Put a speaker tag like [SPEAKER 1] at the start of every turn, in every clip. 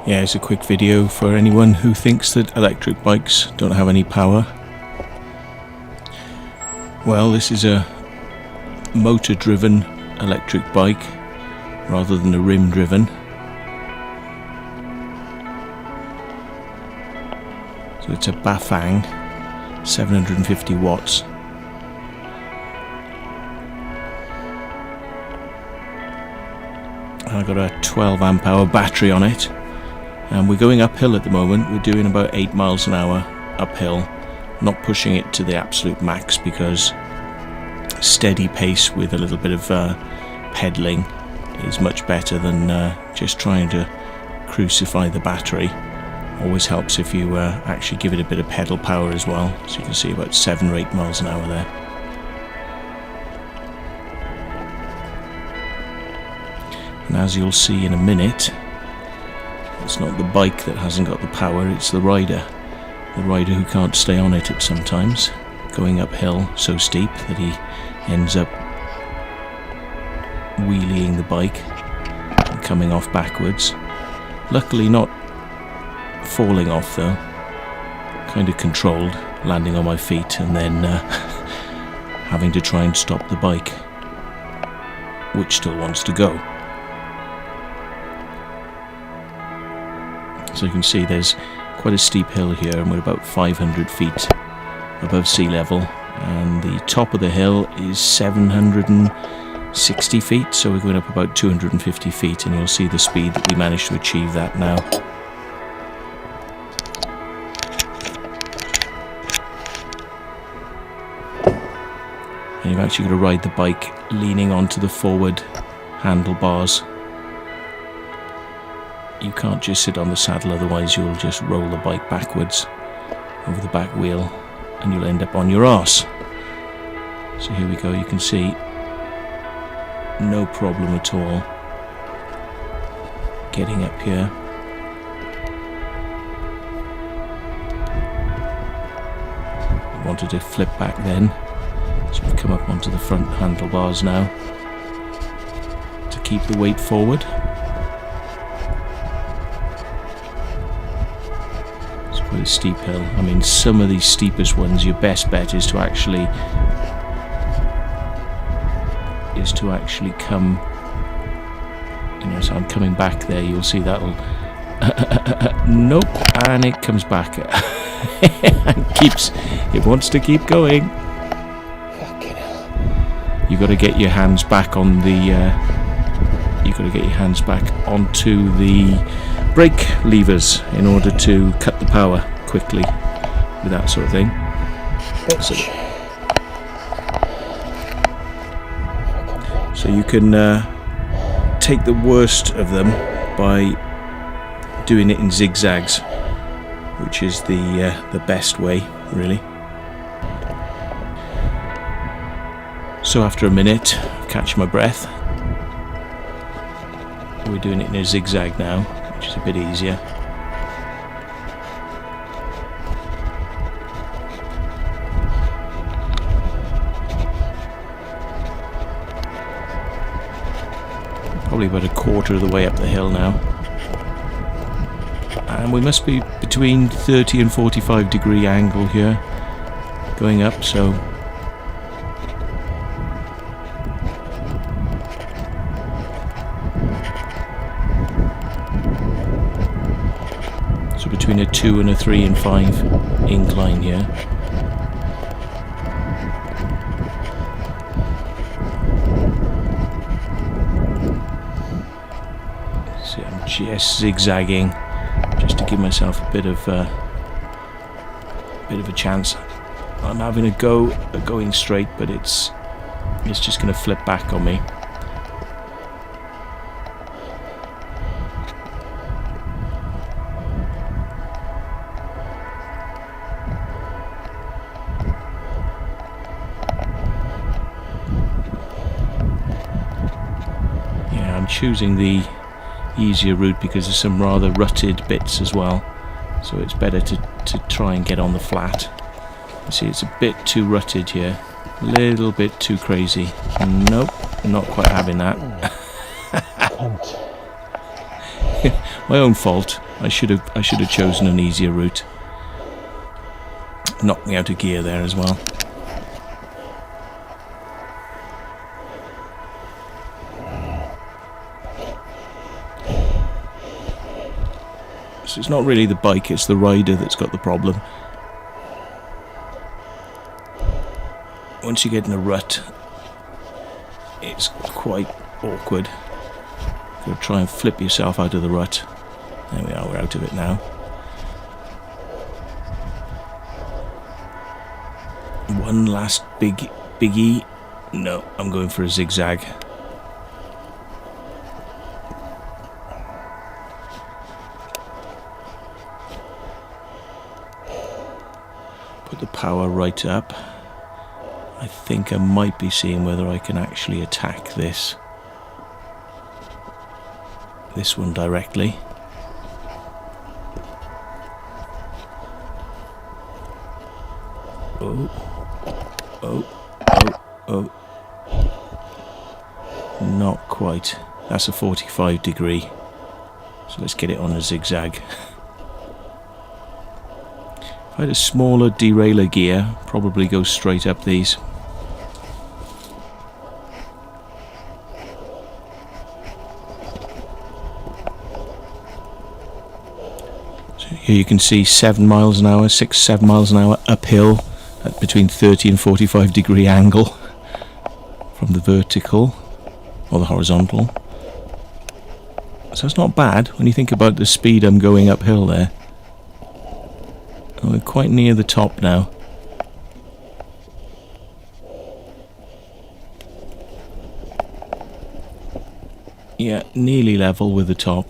[SPEAKER 1] Yeah, it's a quick video for anyone who thinks that electric bikes don't have any power. Well, this is a motor-driven electric bike rather than a rim-driven. So it's a Bafang, 750 watts. I've got a 12 amp hour battery on it, and we're going uphill at the moment. We're doing about 8 miles an hour uphill, not pushing it to the absolute max because steady pace with a little bit of pedaling is much better than just trying to crucify the battery. Always helps if you actually give it a bit of pedal power as well. So you can see about 7 or 8 miles an hour there. And as you'll see in a minute, it's not the bike that hasn't got the power, it's the rider. The rider who can't stay on it at sometimes, going uphill so steep that he ends up wheeling the bike and coming off backwards. Luckily not falling off though, kind of controlled, landing on my feet and then having to try and stop the bike, which still wants to go. So you can see there's quite a steep hill here, and we're about 500 feet above sea level, and the top of the hill is 760 feet, so we're going up about 250 feet, and you'll see the speed that we managed to achieve that now. And you've actually got to ride the bike leaning onto the forward handlebars. You can't just sit on the saddle, otherwise you'll just roll the bike backwards over the back wheel and you'll end up on your arse. So here we go, you can see no problem at all getting up here. I wanted to flip back then, so I've come up onto the front handlebars now to keep the weight forward. Quite a steep hill. I mean, some of these steepest ones, your best bet is to actually come, you know, so I'm coming back there, you'll see that'll nope, and it comes back and it wants to keep going. Fucking hell. You've got to get your hands back on the onto the brake levers in order to cut the power quickly with that sort of thing. So you can take the worst of them by doing it in zigzags, which is the best way, really. So after a minute, catch my breath. We're doing it in a zigzag now, which is a bit easier. Probably about a quarter of the way up the hill now. And we must be between 30 and 45 degree angle here, going up, so between a 2 and a 3 and 5 incline here. See, I'm just zigzagging just to give myself a bit of a chance. I'm having a go at going straight, but it's just going to flip back on me. Choosing the easier route because there's some rather rutted bits as well, so it's better to try and get on the flat. You see, it's a bit too rutted here, a little bit too crazy. Nope, not quite having that. My own fault. I should have chosen an easier route. Knocked me out of gear there as well. So it's not really the bike, it's the rider that's got the problem. Once you get in a rut, it's quite awkward. You've got to try and flip yourself out of the rut. There we are, we're out of it now. One last biggie. No, I'm going for a zigzag. Put the power right up. I think I might be seeing whether I can actually attack this one directly. Oh. Not quite. That's a 45 degree. So let's get it on a zigzag. If I had a smaller derailleur gear, probably go straight up these. So here you can see 7 miles an hour, 6-7 miles an hour uphill at between 30 and 45 degree angle from the vertical or the horizontal. So it's not bad when you think about the speed I'm going uphill there. And we're quite near the top now. Yeah, nearly level with the top.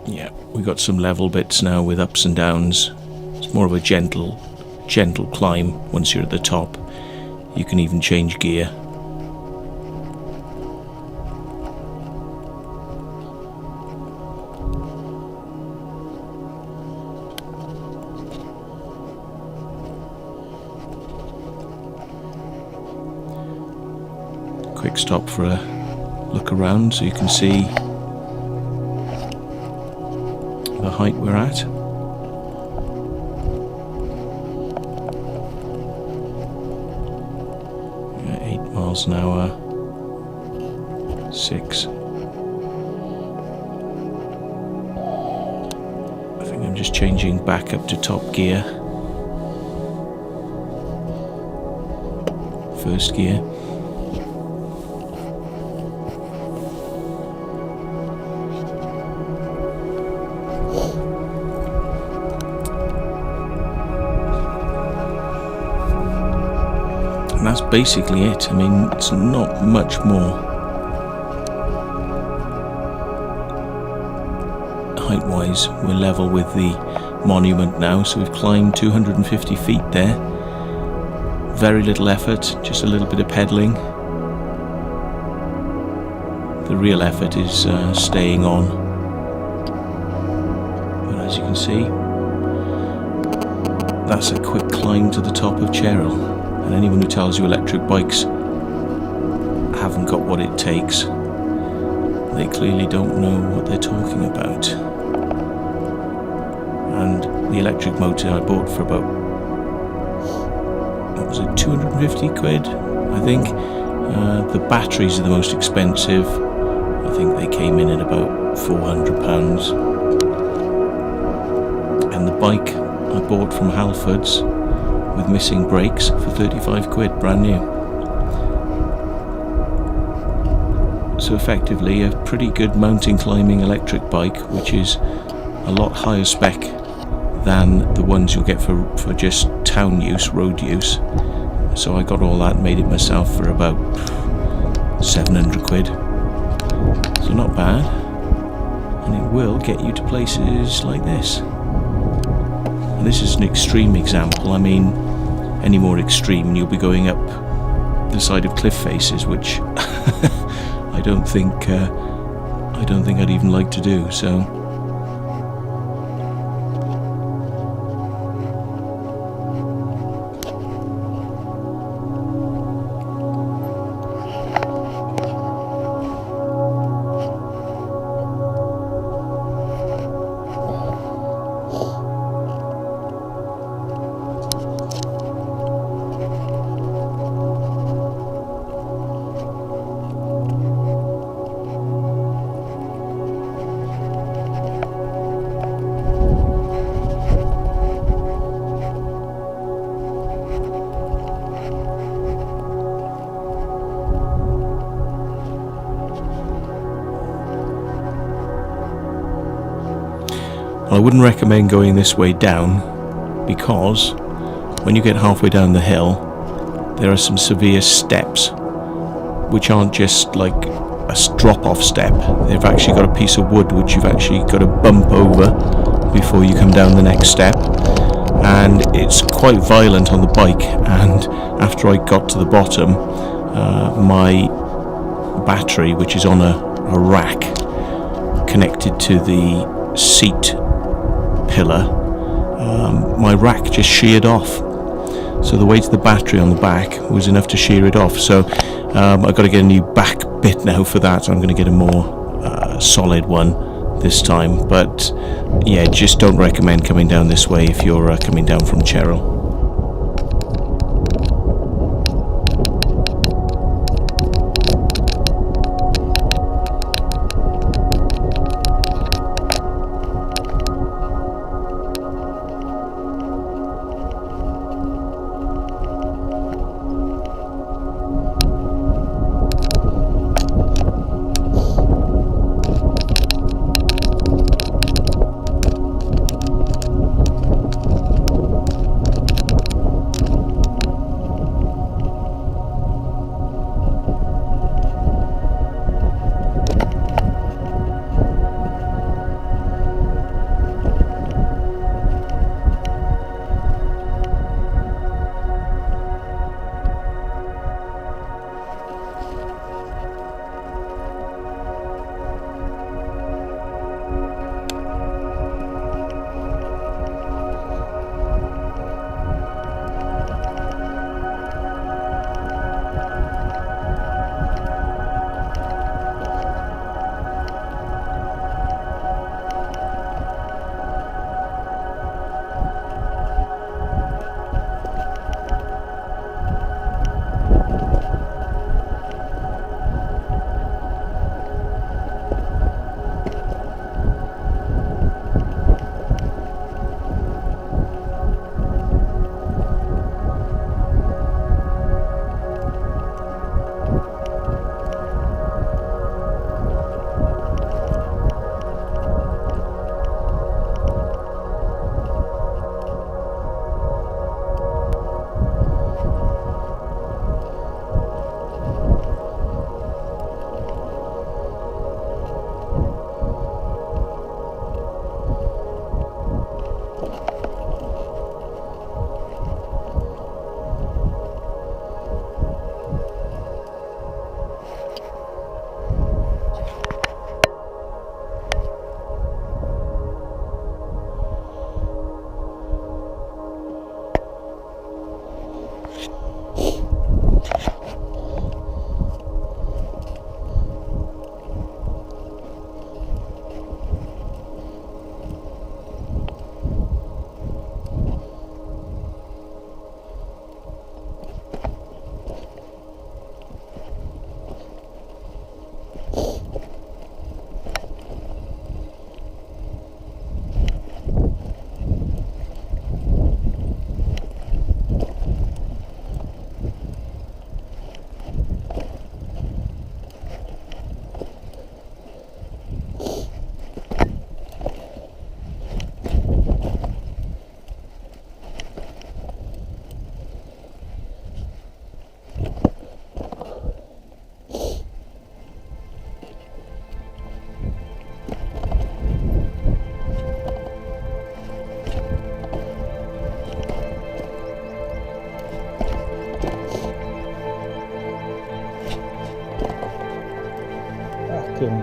[SPEAKER 1] Yeah, we got some level bits now with ups and downs. It's more of a gentle climb once you're at the top. You can even change gear. Quick stop for a look around so you can see the height we're at. Yeah, 8 miles an hour, 6. I think I'm just changing back up to top gear. First gear. And that's basically it. I mean, it's not much more. Height-wise, we're level with the monument now, so we've climbed 250 feet there. Very little effort, just a little bit of pedalling. The real effort is staying on. But as you can see, that's a quick climb to the top of Cherhill. And anyone who tells you electric bikes haven't got what it takes, they clearly don't know what they're talking about. And the electric motor I bought for about, what was it, 250 quid, I think. The batteries are the most expensive. I think they came in at about £400. And the bike I bought from Halfords with missing brakes for 35 quid, brand new. So effectively a pretty good mountain climbing electric bike, which is a lot higher spec than the ones you'll get for just town use, road use. So I got all that, made it myself for about 700 quid. So not bad. And it will get you to places like this. And this is an extreme example. I mean, any more extreme, and you'll be going up the side of cliff faces, which I don't think I'd even like to do. So. I wouldn't recommend going this way down, because when you get halfway down the hill there are some severe steps which aren't just like a drop-off step. They've actually got a piece of wood which you've actually got to bump over before you come down the next step, and it's quite violent on the bike. And after I got to the bottom, my battery, which is on a rack connected to the seat pillar, my rack just sheared off, so the weight of the battery on the back was enough to shear it off. So I've got to get a new back bit now for that. I'm going to get a more solid one this time, but yeah, just don't recommend coming down this way if you're coming down from Cherhill.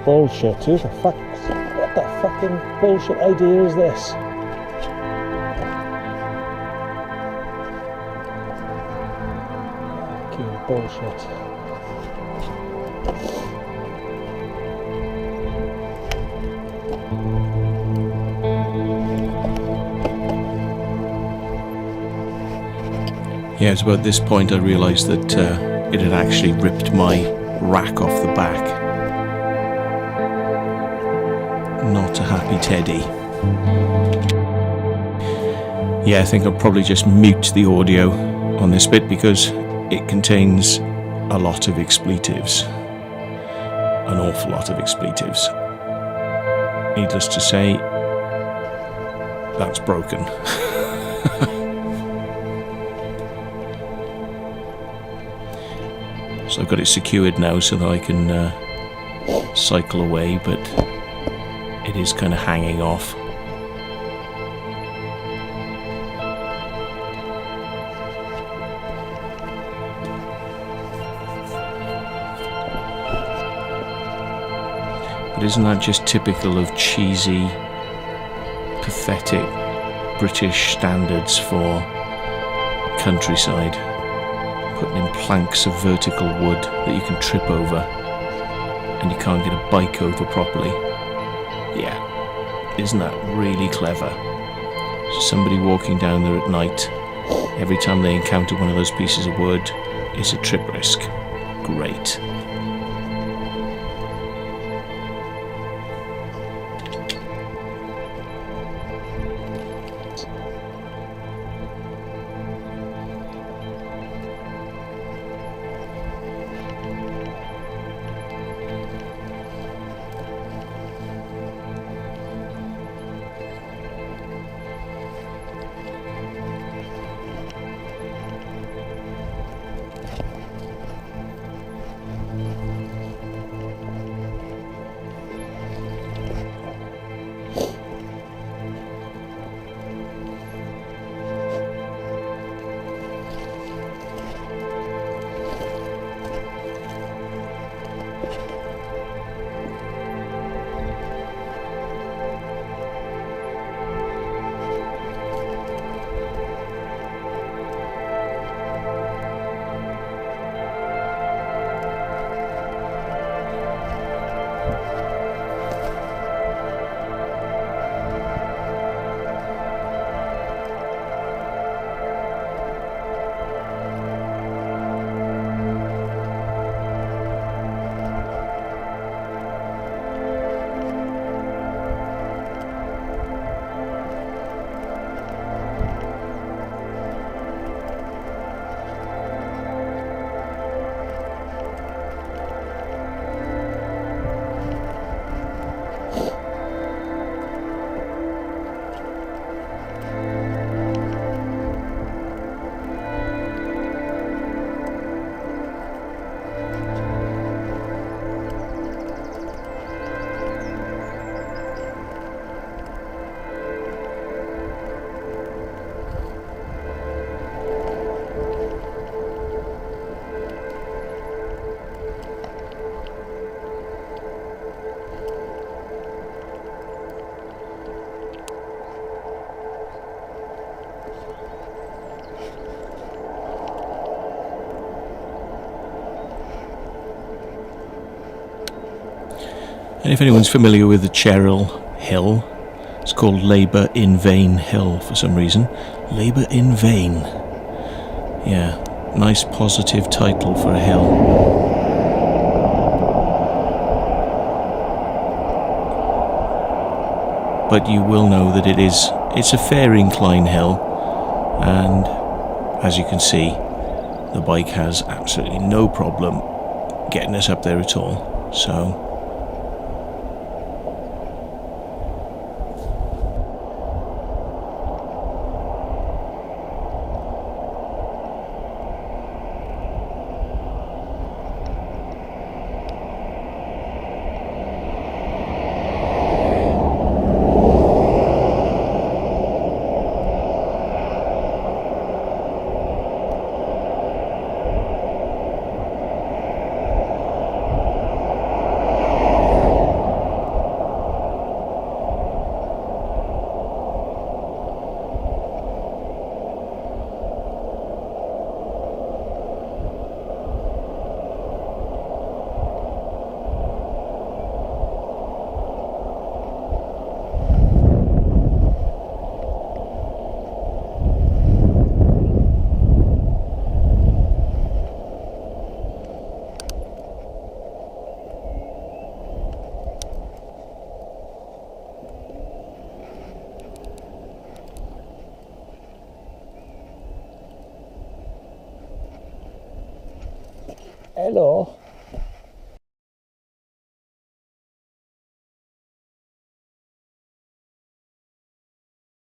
[SPEAKER 2] bullshit. What the fucking bullshit idea is this? Fucking bullshit.
[SPEAKER 1] Yeah, it's about this point I realised that it had actually ripped my rack off the back. Not a happy teddy. Yeah, I think I'll probably just mute the audio on this bit because it contains a lot of expletives. An awful lot of expletives. Needless to say, that's broken. So I've got it secured now so that I can cycle away, but it is kind of hanging off. But isn't that just typical of cheesy, pathetic British standards for countryside? Putting in planks of vertical wood that you can trip over and you can't get a bike over properly. Yeah, isn't that really clever? So somebody walking down there at night, every time they encounter one of those pieces of wood, is a trip risk. Great. And if anyone's familiar with the Cherhill hill, it's called Labour in Vain Hill for some reason. Labour in Vain. Yeah, nice positive title for a hill. But you will know that it's a fair incline hill, and as you can see, the bike has absolutely no problem getting us up there at all. So
[SPEAKER 2] Hello.